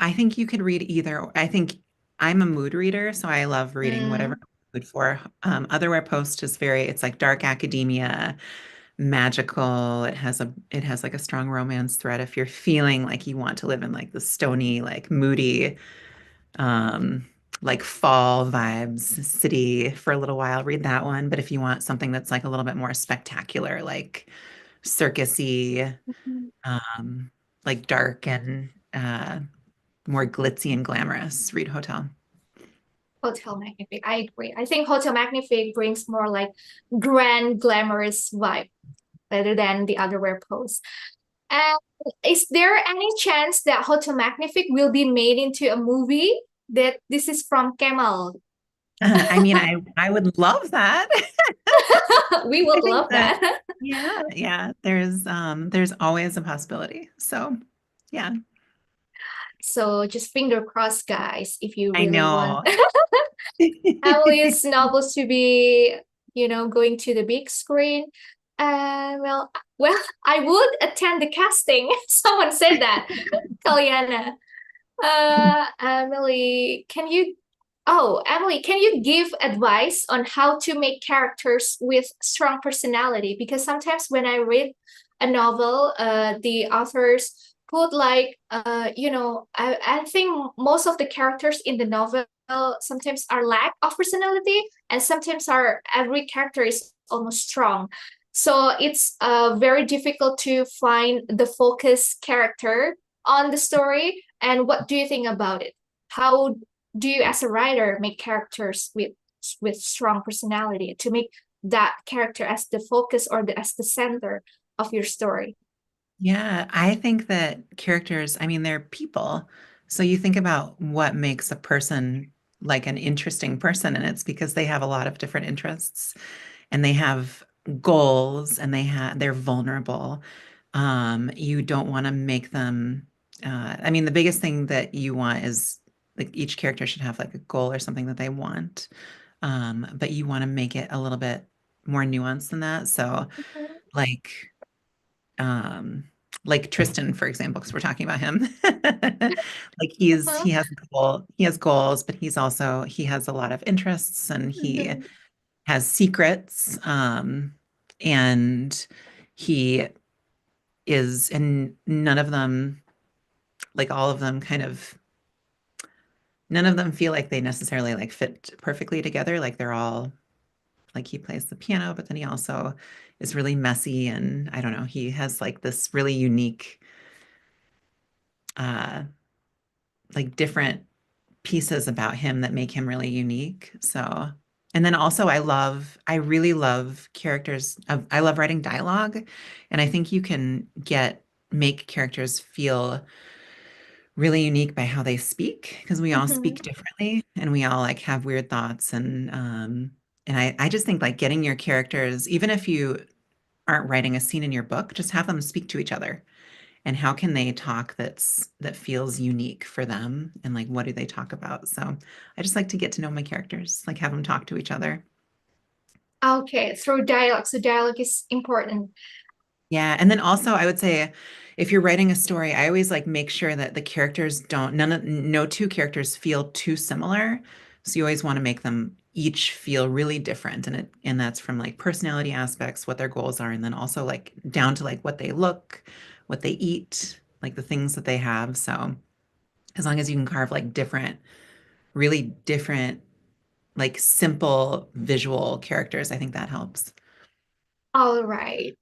I think you could read either. I think I'm a mood reader, so I love reading whatever Mm, I'm in the mood for. Otherwhere Post is it's like dark academia, magical. It has like a strong romance thread. If you're feeling like you want to live in like the stony, like moody, um, like fall vibes city for a little while, read that one. But if you want something that's like a little bit more spectacular, like circusy, mhm. um, like dark and more glitzy and glamorous, read Hotel. Hotel Magnifique. I agree. I think Hotel Magnifique brings more like grand, glamorous vibe rather than The Otherwhere Post. And is there any chance that Hotel Magnifique will be made into a movie? That this is from Kemal. I mean, I would love that. We I would think love that that. yeah, there's always a possibility. So yeah, So just finger crossed, guys, if you I really want know. Emily's novels to be, going to the big screen. Well, I would attend the casting. Someone said that. Kaliana. Emily, Emily, can you give advice on how to make characters with strong personality? Because sometimes when I read a novel, the authors put like, I think most of the characters in the novel sometimes are lack of personality, and sometimes every character is almost strong. So it's very difficult to find the focus character on the story. And what do you think about it? How do you, as a writer, make characters with strong personality to make that character as the focus or as the center of your story? Yeah, I think that characters, I mean, they're people. So you think about what makes a person like an interesting person, and it's because they have a lot of different interests and they have goals and they're vulnerable. You don't want to make them I mean, the biggest thing that you want is like each character should have like a goal or something that they want. But you want to make it a little bit more nuanced than that. So Mhm. like um like Tristan, for example, because we're talking about him. Like Uh-huh. he has goals, but he has a lot of interests and he Mhm. has secrets. And he and none of them, like all of them kind of none of them feel like they necessarily like fit perfectly together. Like they're all like he plays the piano, but then he also is really messy and I don't know, he has like this really unique uh like different pieces about him that make him really unique. So, and then also I really love I love writing dialogue. And I think you can make characters feel really unique by how they speak because we all speak Mhm. differently and we all like have weird thoughts and I just think like getting your characters, even if you aren't writing a scene in your book, just have them speak to each other and how can they talk that feels unique for them and like what do they talk about. So I just like to get to know my characters, like have them talk to each other. Okay, through dialogue. So dialogue is important. Yeah, and then also I would say if you're writing a story, I always like make sure that the characters don't no two characters feel too similar. So you always want to make them each feel really different and that's from like personality aspects, what their goals are, and then also like down to like what they look, what they eat, like the things that they have. So as long as you can carve like really different, like simple visual characters, I think that helps. All right.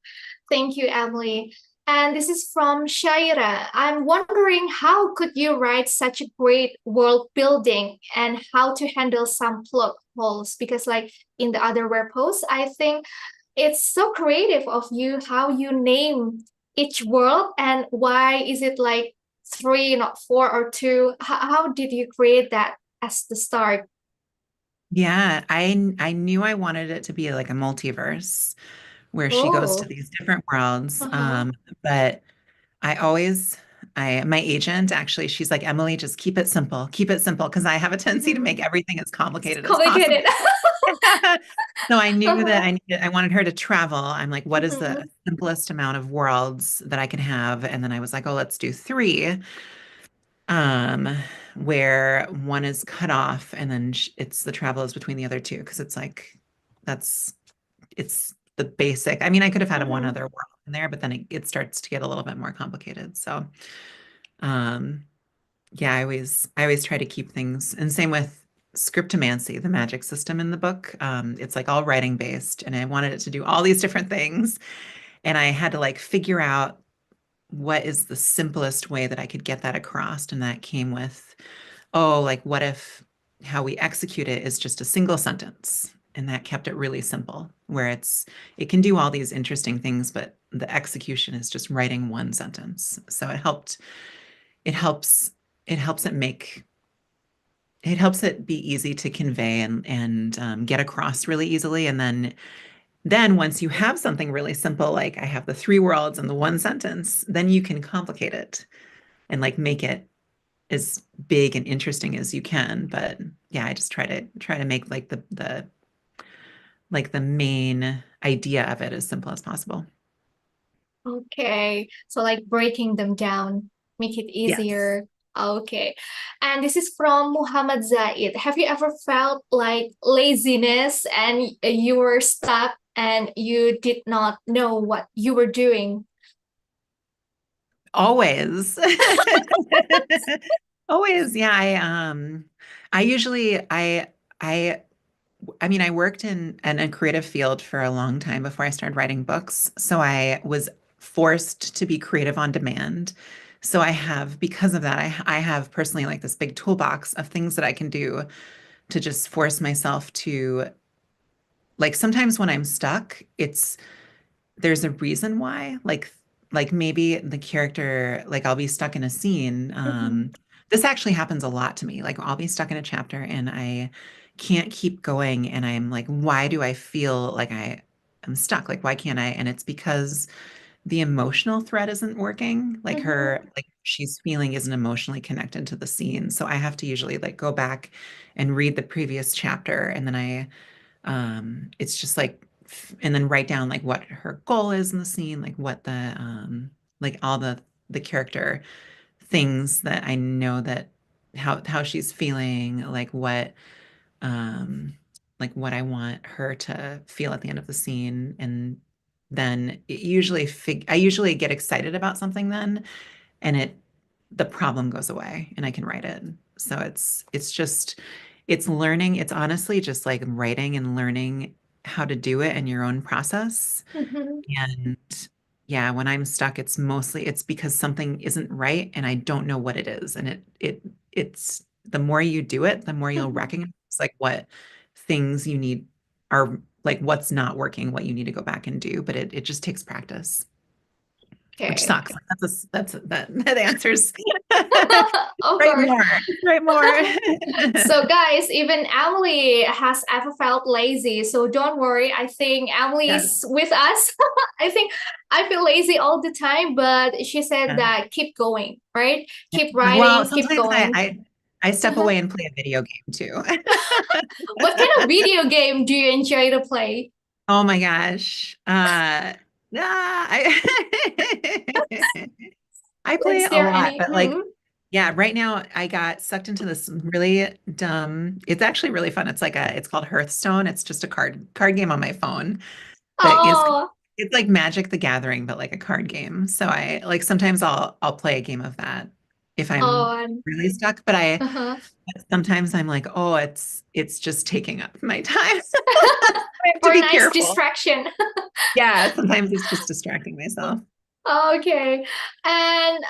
Thank you, Emily. And this is from Shaira. I'm wondering how could you write such a great world building and how to handle some plot holes? Because like in the other web posts, I think it's so creative of you how you name each world and why is it like three, not four or two? How did you create that as the start? Yeah, I knew I wanted it to be like a multiverse where she goes to Oh, these different worlds. uh-huh. But I always my agent actually, she's like, Emily, just keep it simple, because I have a tendency to make Mhm. everything as It's complicated as complicated. possible. So I knew that Uh-huh. I wanted her to travel. I'm like, what is the Mhm. simplest amount of worlds that I can have? And then I was like, oh, let's do three, um, where one is cut off, and then it's the travel is between the other two, because it's like that's it's the basic. I mean, I could have had one Mhm. other world in there, but then it starts to get a little bit more complicated. So, um, yeah, I always try to keep things, and same with scriptomancy, the magic system in the book. It's like all writing based, and I wanted it to do all these different things, and I had to like figure out what is the simplest way that I could get that across, and that came with, oh, like what if how we execute it is just a single sentence? And that kept it really simple, where it can do all these interesting things, but the execution is just writing one sentence. So it helps, it helps it make, it helps it be easy to convey and get across really easily. And then once you have something really simple, like I have the three worlds and the one sentence, then you can complicate it and like make it as big and interesting as you can. But yeah, I just try to make like the main idea of it as simple as possible. Okay, so like breaking them down, make it Yes. easier. Okay, and this is from Muhammad Zaid. Have you ever felt like laziness and you were stuck and you did not know what you were doing? Always. Always. Yeah, I usually I I mean, I worked in a creative field for a long time before I started writing books. So I was forced to be creative on demand. So because of that, I have personally like this big toolbox of things that I can do to just force myself to, like, sometimes when I'm stuck, there's a reason why, like maybe the character, like I'll be stuck in a scene. Mhm. This actually happens a lot to me. Like I'll be stuck in a chapter and I can't keep going, and I'm like, why do I feel like I'm stuck? Like why can't I? And it's because the emotional thread isn't working. Like Mhm. she's feeling isn't emotionally connected to the scene. So I have to usually like go back and read the previous chapter, and then it's just like and then write down like what her goal is in the scene, like what like all the character things that I know that how she's feeling, um like what I want her to feel at the end of the scene. And then I usually get excited about something then, and the problem goes away and I can write it. So it's learning. It's honestly just like writing and learning how to do it in your own process. Mhm. And yeah, when I'm stuck, it's because something isn't right and I don't know what it is. And it's the more you do it, the more you'll recognize like what things you need are like what's not working, what you need to go back and do. But it just takes practice, which Okay. sucks. Like, that answers. Of Write course. more. Write more. So guys, even Emily has ever felt lazy. So don't worry. I think Emily Yes. is with us. I think I feel lazy all the time, but she said Yeah. that keep going, right? Keep Well, writing, keep sometimes going. I step away and play a video game too. What kind of video game do you enjoy to play? Oh my gosh. I I play Is it a there lot, any? but like, yeah, right now I got sucked into this really dumb. It's actually really fun. It's called Hearthstone. It's just a card game on my phone that is Oh, it's like Magic the Gathering, but like a card game. So I like sometimes I'll play a game of that if I'm oh, really stuck, but I uh-huh. sometimes I'm like, oh, it's just taking up my time. I have to For a be nice careful. distraction. Yeah, sometimes it's just distracting myself. Okay. And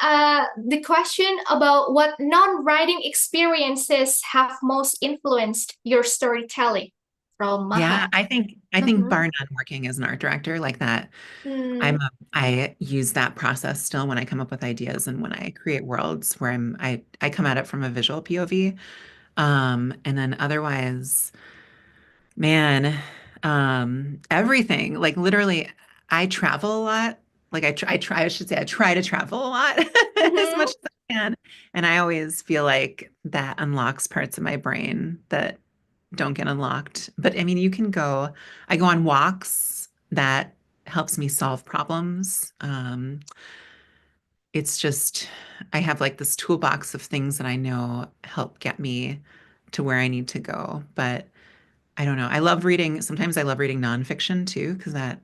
the question about what non-writing experiences have most influenced your storytelling from Yeah, Maha. I think bar none working as an art director like that. Mm, I use that process still when I come up with ideas and when I create worlds where I come at it from a visual POV. And then otherwise, man, everything, like literally, I travel a lot. Like I should say I try to travel a lot as mhm. much as I can. And I always feel like that unlocks parts of my brain that don't get unlocked. But I mean, I go on walks that helps me solve problems. It's just, I have like this toolbox of things that I know help get me to where I need to go. But I don't know. Sometimes I love reading nonfiction too, because that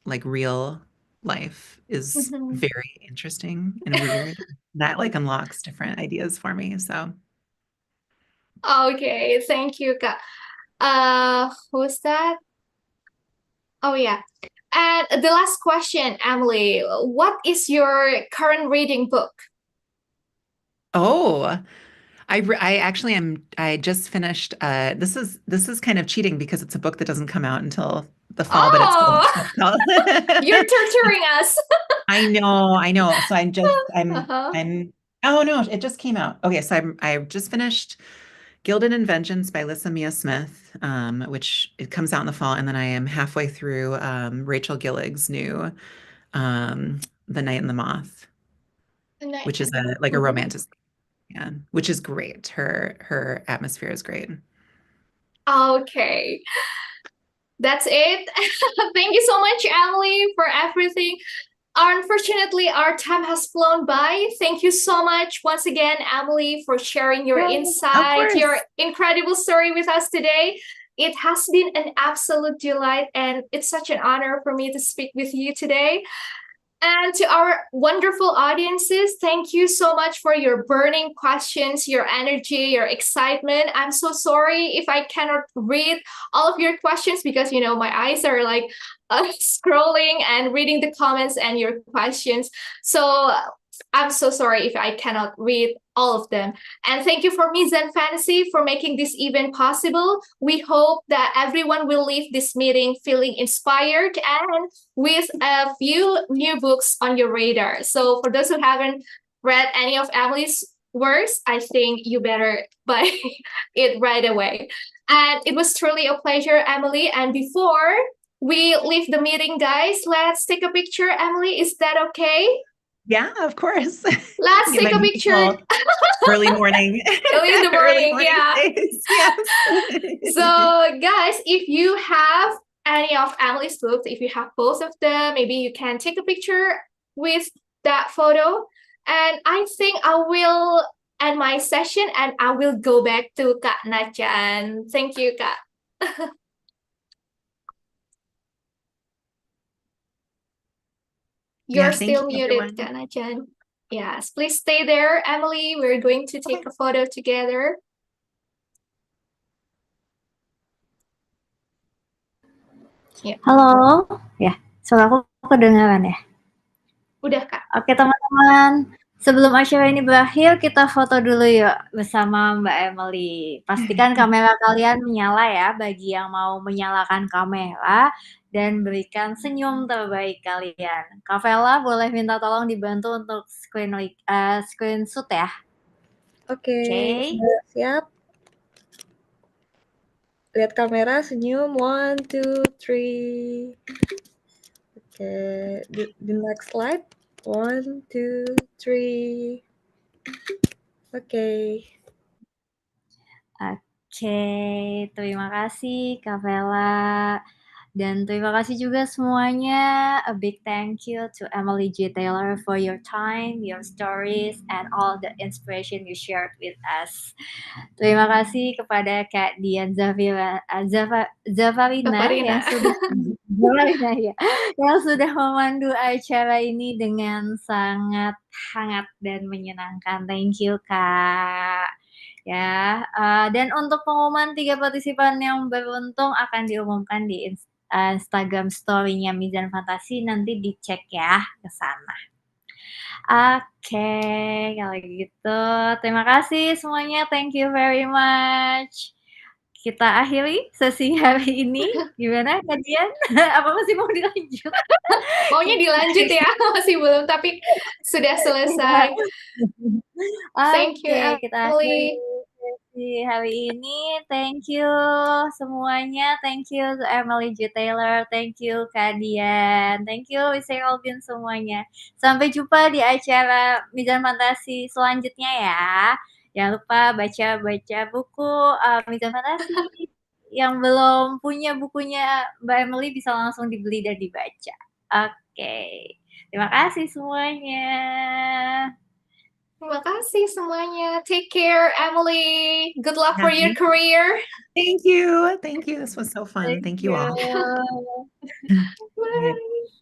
like real life is Mhm. very interesting and weird. That like unlocks different ideas for me. So Okay, thank you, Kak. Who's that? Oh yeah. And the last question, Emily, what is your current reading book? oh, I actually I just finished this is kind of cheating because it's a book that doesn't come out until the fall, but Oh, it's called you're torturing us. I know. So Uh-huh. I'm oh no, it just came out. Okay, so I just finished Gilded Inventions by Lissa Mia Smith, which it comes out in the fall, and then I am halfway through Rachel Gillig's new The Night and the Moth, which is a Mhm. romantic, yeah, which is great. Her atmosphere is great. Okay, that's it. Thank you so much, Emily, for everything. Unfortunately, our time has flown by. Thank you so much once again, Emily, for sharing your Yeah, of insight, your course. incredible story with us today. It has been an absolute delight, and it's such an honor for me to speak with you today. And to our wonderful audiences, thank you so much for your burning questions, your energy, your excitement. I'm so sorry if I cannot read all of your questions because, my eyes are like scrolling and reading the comments and your questions. So I'm so sorry if I cannot read all of them. And thank you for me, Zen Fantasy, for making this event possible. We hope that everyone will leave this meeting feeling inspired and with a few new books on your radar. So for those who haven't read any of Emily's works, I think you better buy it right away. And it was truly a pleasure, Emily. And before we leave the meeting, guys, let's take a picture. Emily, is that okay? Yeah, of course. Let's Get take my a picture beautiful early morning, early in the early morning. morning Yeah. face. Yes. So, guys, if you have any of Emily's books. If you have both of them, maybe you can take a picture with that photo. And I think I will end my session and I will go back to Kak Nachan. Thank you, Kak. You're Thank still you, muted, everyone. Kak Nachan. Yes, please stay there, Emily. We're going to take a photo together. Halo, ya, suara aku kedengaran ya? Udah, Kak. Oke teman-teman, sebelum acara ini berakhir, kita foto dulu yuk bersama Mbak Emily. Pastikan kamera kalian menyala ya, bagi yang mau menyalakan kamera, dan berikan senyum terbaik kalian. Kak Vela boleh minta tolong dibantu untuk screenshot ya. Oke, Oke. siap. Lihat kamera, senyum. 1, 2, 3. Oke, the next slide. 1, 2, 3. Oke. Oke, terima kasih Kak Vela. Dan terima kasih juga semuanya. A big thank you to Emily J. Taylor for your time, your stories, and all the inspiration you shared with us. Terima kasih kepada Kak Dian Zafarina yang sudah yang sudah memandu acara ini dengan sangat hangat dan menyenangkan. Thank you, Kak. Ya, dan untuk pengumuman 3 partisipan yang beruntung akan diumumkan di Instagram story-nya Mizan Fantasi, nanti dicek ya ke sana. Oke, kalau gitu terima kasih semuanya, thank you very much. Kita akhiri sesi hari ini. Gimana Kak Dian? Apa masih mau dilanjut? Maunya dilanjut ya, masih belum, tapi sudah selesai. Thank you, Oke, kita akhiri Emily. sesi hari ini. Thank you semuanya. Thank you to Emily J. Taylor. Thank you Kak Dian. Thank you Wisay Olvin semuanya. Sampai jumpa di acara Mizan Fantasi selanjutnya ya. Jangan lupa baca buku Mizan Fantasi. Yang belum punya bukunya Mbak Emily bisa langsung dibeli dan dibaca. Oke. Terima kasih semuanya. Terima kasih semuanya. Take care, Emily. Good luck for your career. Thank you. Thank you. This was so fun. Thank you all. Bye.